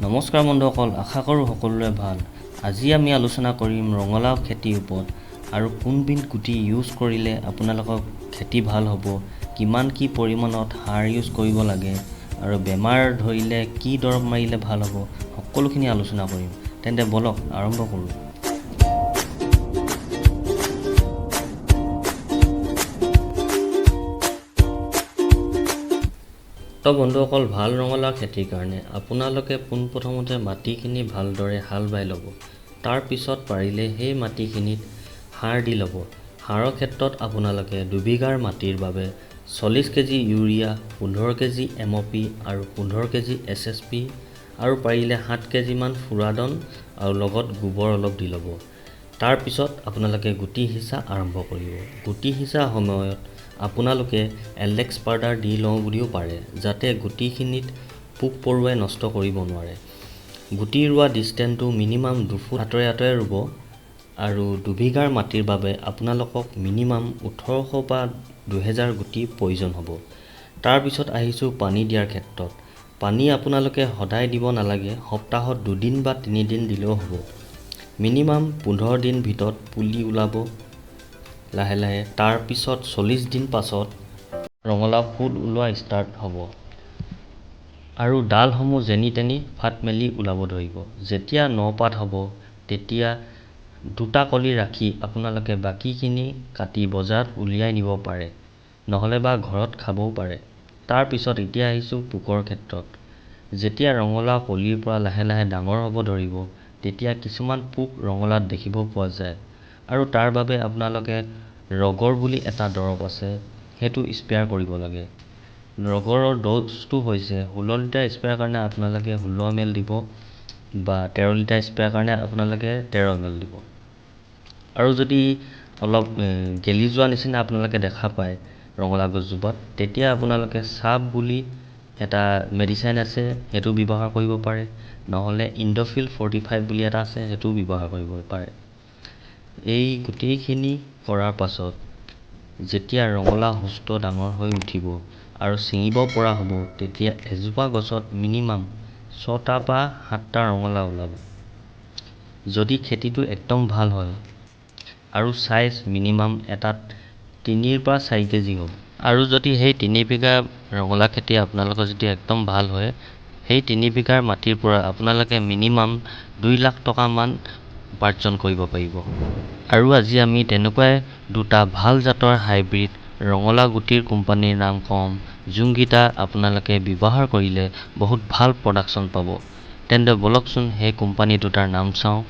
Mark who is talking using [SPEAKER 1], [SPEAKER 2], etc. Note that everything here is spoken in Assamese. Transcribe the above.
[SPEAKER 1] নমস্কাৰ বন্ধুসকল, আশা কৰোঁ সকলোৰে ভাল। আজি আমি আলোচনা কৰিম ৰঙালাও খেতিৰ ওপৰত আৰু কোনবিধ গুটি ইউজ কৰিলে আপোনালোকৰ খেতি ভাল হ'ব, কিমান কি পৰিমাণত সাৰ ইউজ কৰিব লাগে আৰু বেমাৰ ধৰিলে কি দৰৱ মাৰিলে ভাল হ'ব, সকলোখিনি আলোচনা কৰিম। তেন্তে বলক আৰম্ভ কৰোঁ। তো বন্ধুসকল, ভাল ৰঙালাও খেতিৰ কাৰণে আপোনালোকে পোনপ্ৰথমতে মাটিখিনি ভালদৰে হাল বাই ল'ব। তাৰপিছত পাৰিলে সেই মাটিখিনিত সাৰ দি ল'ব। সাৰৰ ক্ষেত্ৰত আপোনালোকে দুবিঘাৰ মাটিৰ বাবে 40 কেজি ইউৰিয়া, 15 কেজি MOP আৰু 15 কেজি SSP আৰু পাৰিলে 7 কেজিমান ফুৰাডন আৰু লগত গোবৰ অলপ দি ল'ব। তাৰপিছত আপোনালোকে গুটি সিঁচা আৰম্ভ কৰিব। গুটি সিঁচা সময়ত আপোনালোকে এলেক্স পাউডাৰ দি লওঁ বুলিও পাৰে, যাতে গুটিখিনিত পোক পৰুৱাই নষ্ট কৰিব নোৱাৰে। গুটি ৰোৱা ডিষ্টেঞ্চটো মিনিমাম 2 ফুট আঁতৰে ৰুব আৰু দুবিঘাৰ মাটিৰ বাবে আপোনালোকক মিনিমাম 1800 বা 2000 গুটি প্ৰয়োজন হ'ব। তাৰপিছত আহিছোঁ পানী দিয়াৰ ক্ষেত্ৰত। পানী আপোনালোকে সদায় দিব নালাগে, সপ্তাহত 2 দিন বা 3 দিন দিলেও হ'ব। মিনিমাম 15 দিন ভিতৰত পুলি ওলাব লাহে লাহে। তাৰপিছত 40 দিন পাছত ৰঙালাও ফুল ওলোৱা ষ্টাৰ্ট হ'ব আৰু ডালসমূহ যেনি তেনি ফাট মেলি ওলাব ধৰিব। যেতিয়া 9 পাত হ'ব তেতিয়া 2টা কলি ৰাখি আপোনালোকে বাকীখিনি কাটি বজাৰত উলিয়াই নিব পাৰে, নহ'লে বা ঘৰত খাবও পাৰে। তাৰপিছত এতিয়া আহিছোঁ পোকৰ ক্ষেত্ৰত। যেতিয়া ৰঙালাও কলিৰ পৰা লাহে লাহে ডাঙৰ হ'ব ধৰিব তেতিয়া কিছুমান পোক ৰঙালাওত দেখিব পোৱা যায় আৰু তাৰ বাবে আপোনালোকে ৰগৰ বুলি এটা দৰৱ আছে, সেইটো স্প্ৰে কৰিব লাগে। ৰগৰৰ ড'জটো হৈছে 16 লিটাৰ স্প্ৰেৰ কাৰণে আপোনালোকে 16 ml দিব বা 13 লিটাৰ স্প্ৰেৰ কাৰণে আপোনালোকে 13 ml দিব। আৰু যদি অলপ গেলি যোৱা নিচিনা আপোনালোকে দেখা পায় ৰঙালাও গছজোপাত, তেতিয়া আপোনালোকে চাপ বুলি এটা মেডিচাইন আছে, সেইটো ব্যৱহাৰ কৰিব পাৰে, নহ'লে ইণ্ডোফিল 45 বুলি এটা আছে, সেইটো ব্যৱহাৰ কৰিব পাৰে। এই গোটেইখিনি কৰাৰ পাছত যেতিয়া ৰঙালাও সুস্থ ডাঙৰ হৈ উঠিব আৰু ছিঙিব পৰা হ'ব, তেতিয়া এজোপা গছত মিনিমাম 6টা বা 7টা ৰঙালাও ওলাব। যদি খেতিটো একদম ভাল হয় আৰু চাইজ মিনিমাম এটাত 3 পৰা 4 কেজি হ'ব। আৰু যদি সেই 3 বিঘা ৰঙালাও খেতি আপোনালোকৰ যদি একদম ভাল হয়, সেই 3 বিঘাৰ মাটিৰ পৰা আপোনালোকে মিনিমাম 2 লাখ টকামান উপাৰ্জন কৰিব পাৰিব। আৰু আজি আমি তেনেকুৱাই 2টা ভাল জাতৰ হাইব্ৰিড ৰঙালাও গুটিৰ কোম্পানীৰ নাম ক'ম, যোনকেইটা আপোনালোকে ব্যৱহাৰ কৰিলে বহুত ভাল প্ৰডাকশ্যন পাব। তেন্তে বলকচোন সেই কোম্পানী দুটাৰ নাম চাওঁ।